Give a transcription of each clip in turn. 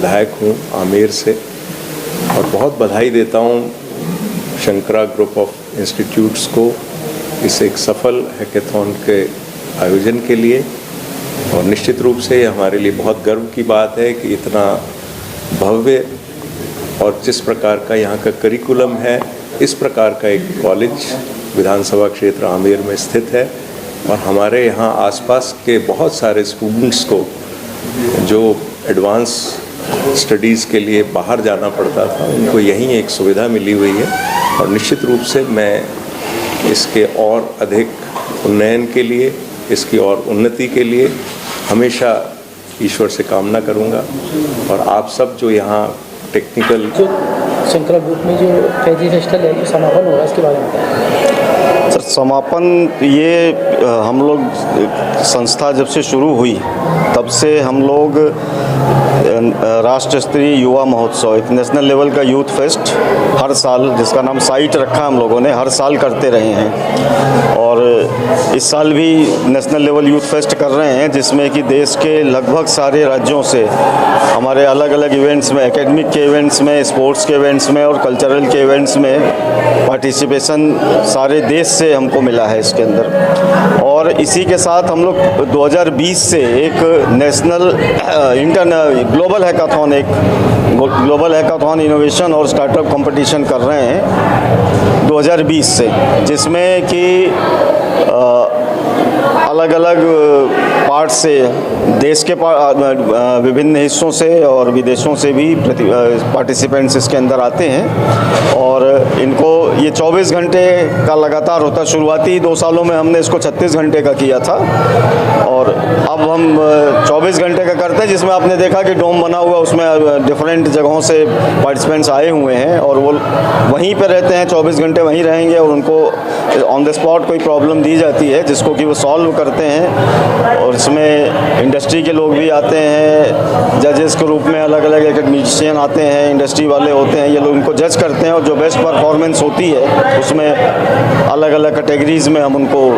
विधायक हूँ आमेर से, और बहुत बधाई देता हूँ शंकरा ग्रुप ऑफ इंस्टीट्यूट्स को इस एक सफल हैकेथॉन के आयोजन के लिए। और निश्चित रूप से हमारे लिए बहुत गर्व की बात है कि इतना भव्य और जिस प्रकार का यहाँ का करिकुलम है, इस प्रकार का एक कॉलेज विधानसभा क्षेत्र आमेर में स्थित है। और हमारे यहाँ आसपास के बहुत सारे स्टूडेंट्स को जो एडवांस स्टडीज़ के लिए बाहर जाना पड़ता था, उनको यहीं एक सुविधा मिली हुई है। और निश्चित रूप से मैं इसके और अधिक उन्नयन के लिए, इसकी और उन्नति के लिए हमेशा ईश्वर से कामना करूंगा। और आप सब जो यहाँ टेक्निकल शंकरा ग्रुप में जो केजी नेशनल है, जो समापन होगा, इसके बारे में बताएं। सर, समापन ये हम लोग संस्था जब से शुरू हुई तब से हम लोग राष्ट्र स्तरीय युवा महोत्सव, एक नेशनल लेवल का यूथ फेस्ट हर साल, जिसका नाम साइट रखा हम लोगों ने, हर साल करते रहे हैं। और इस साल भी नेशनल लेवल यूथ फेस्ट कर रहे हैं, जिसमें कि देश के लगभग सारे राज्यों से हमारे अलग अलग इवेंट्स में, एकेडमिक के इवेंट्स में, स्पोर्ट्स के इवेंट्स में और कल्चरल के इवेंट्स में पार्टिसिपेशन सारे देश से हमको मिला है इसके अंदर। और इसी के साथ हम लोग 2020 से एक नेशनल ग्लोबल हैकाथॉन, एक ग्लोबल हैकाथॉन इनोवेशन और स्टार्टअप कंपटीशन कर रहे हैं 2020 से, जिसमें कि अलग अलग पार्ट से, देश के विभिन्न हिस्सों से और विदेशों से भी पार्टिसिपेंट्स इसके अंदर आते हैं। और इनको ये 24 घंटे का लगातार होता है। शुरुआती 2 सालों में हमने इसको 36 घंटे का किया था, और अब हम 24 घंटे का करते हैं, जिसमें आपने देखा कि डोम बना हुआ, उसमें डिफरेंट जगहों से पार्टिसिपेंट्स आए हुए हैं और वो वहीं पर रहते हैं, 24 घंटे वहीं रहेंगे। और उनको ऑन द स्पॉट कोई प्रॉब्लम दी जाती है जिसको कि वो सॉल्व करते हैं। और इसमें इंडस्ट्री के लोग भी आते हैं, जजेस के रूप में अलग अलग एकेडमिशियन आते हैं, इंडस्ट्री वाले होते हैं, ये लोग उनको जज करते हैं। और जो बेस्ट परफॉर्मेंस होती है उसमें अलग अलग कैटेगरीज़ में हम उनको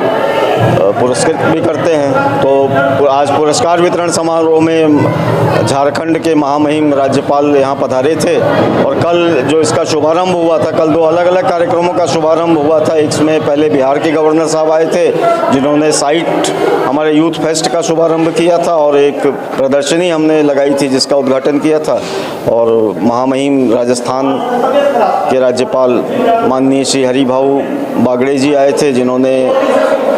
पुरस्कृत भी करते हैं। तो आज पुरस्कार वितरण समारोह में झारखंड के महामहिम राज्यपाल यहाँ पधारे थे, और कल जो इसका शुभारंभ हुआ था, कल 2 अलग अलग कार्यक्रमों का शुभारंभ हुआ था। इसमें पहले बिहार के गवर्नर साहब आए थे, जिन्होंने साइट हमारे यूथ फेस्ट का शुभारंभ किया था, और एक प्रदर्शनी हमने लगाई थी जिसका उद्घाटन किया था। और महामहिम राजस्थान के राज्यपाल माननीय श्री हरिभाऊ बागड़े जी आए थे, जिन्होंने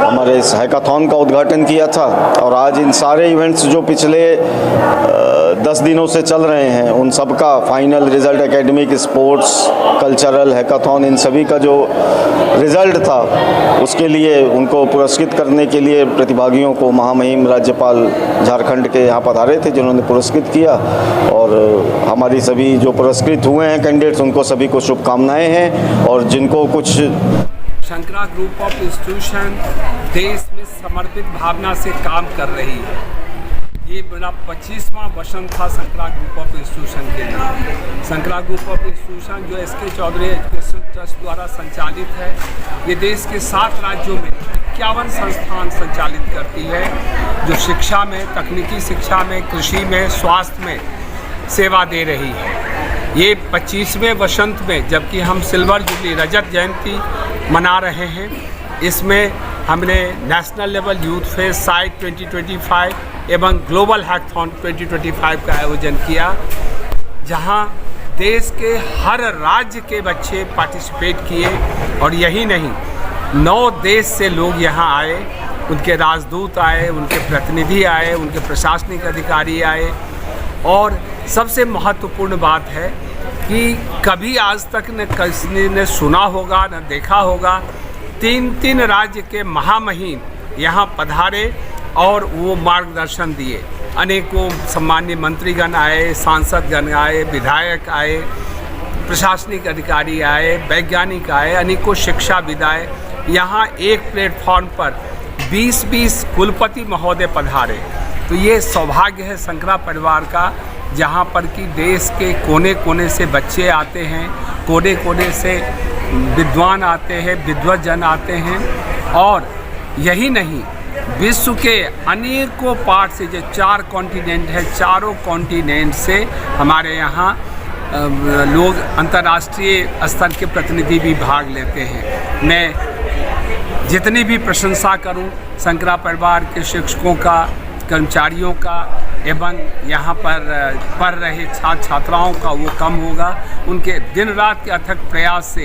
हमारे इस हैकाथॉन का उद्घाटन किया था। और आज इन सारे इवेंट्स जो पिछले 10 दिनों से चल रहे हैं, उन सब का final result, academic, sports, cultural, hackathon, इन सभी का जो रिजल्ट था, उसके लिए उनको पुरस्कृत करने के लिए प्रतिभागियों को महामहिम राज्यपाल झारखंड के यहाँ पधारे थे, जिन्होंने पुरस्कृत किया। और हमारी सभी जो पुरस्कृत हुए हैं कैंडिडेट्स, उनको सभी को शुभकामनाएँ हैं। और जिनको कुछ शंकरा ग्रुप ऑफ इंस्टीट्यूशन देश में समर्पित भावना से काम कर रही है। ये मेरा 25वां वसंत था शंकरा ग्रुप ऑफ इंस्टीट्यूशन के लिए। शंकरा ग्रुप ऑफ इंस्टीट्यूशन जो SK चौधरी एजुकेशन ट्रस्ट द्वारा संचालित है, ये देश के 7 राज्यों में 51 संस्थान संचालित करती है, जो शिक्षा में, तकनीकी शिक्षा में, कृषि में, स्वास्थ्य में सेवा दे रही है। ये 25वें वसंत में, जबकि हम सिल्वर जुबली, रजत जयंती मना रहे हैं, इसमें हमने national level youth fest site 2025 एवं ग्लोबल हैकाथॉन 2025 का आयोजन किया, जहां देश के हर राज्य के बच्चे पार्टिसिपेट किए। और यही नहीं, 9 देश से लोग यहां आए, उनके राजदूत आए, उनके प्रतिनिधि आए, उनके प्रशासनिक अधिकारी आए। और सबसे महत्वपूर्ण बात है कि कभी आज तक न किसी ने सुना होगा, न देखा होगा, 3 राज्य के महामहिम यहाँ पधारे और वो मार्गदर्शन दिए। अनेकों सम्मान्य मंत्रीगण आए, सांसदगण आए, विधायक आए, प्रशासनिक अधिकारी आए, वैज्ञानिक आए, अनेकों शिक्षाविद आए। यहाँ एक प्लेटफॉर्म पर 20-20 कुलपति महोदय पधारे। तो ये सौभाग्य है शंकरा परिवार का, जहाँ पर कि देश के कोने कोने से बच्चे आते हैं, कोने कोने से विद्वान आते हैं, विद्वज्जन आते हैं। और यही नहीं, विश्व के अनेकों पार्ट से, जो 4 कॉन्टिनेंट है, चारों कॉन्टिनेंट से हमारे यहाँ लोग अंतर्राष्ट्रीय स्तर के प्रतिनिधि भी भाग लेते हैं। मैं जितनी भी प्रशंसा करूं शंकरा परिवार के शिक्षकों का, कर्मचारियों का एवं यहाँ पर पढ़ रहे छात्र छात्राओं का, वो कम होगा। उनके दिन रात के अथक प्रयास से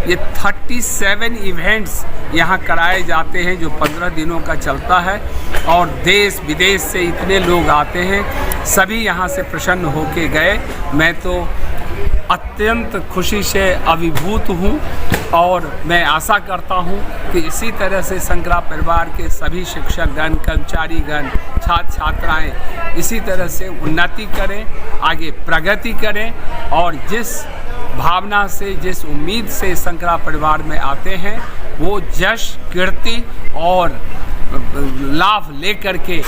ये 37 इवेंट्स यहाँ कराए जाते हैं, जो 15 दिनों का चलता है, और देश विदेश से इतने लोग आते हैं, सभी यहाँ से प्रसन्न होके गए। मैं तो अत्यंत खुशी से अभिभूत हूँ और मैं आशा करता हूँ कि इसी तरह से शंकरा परिवार के सभी शिक्षकगण, कर्मचारीगण, छात्र छात्राएँ इसी तरह से उन्नति करें, आगे प्रगति करें, और जिस भावना से, जिस उम्मीद से शंकरा परिवार में आते हैं, वो यश, कीर्ति और लाभ लेकर के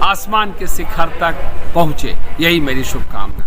आसमान के शिखर तक पहुँचे। यही मेरी शुभकामना।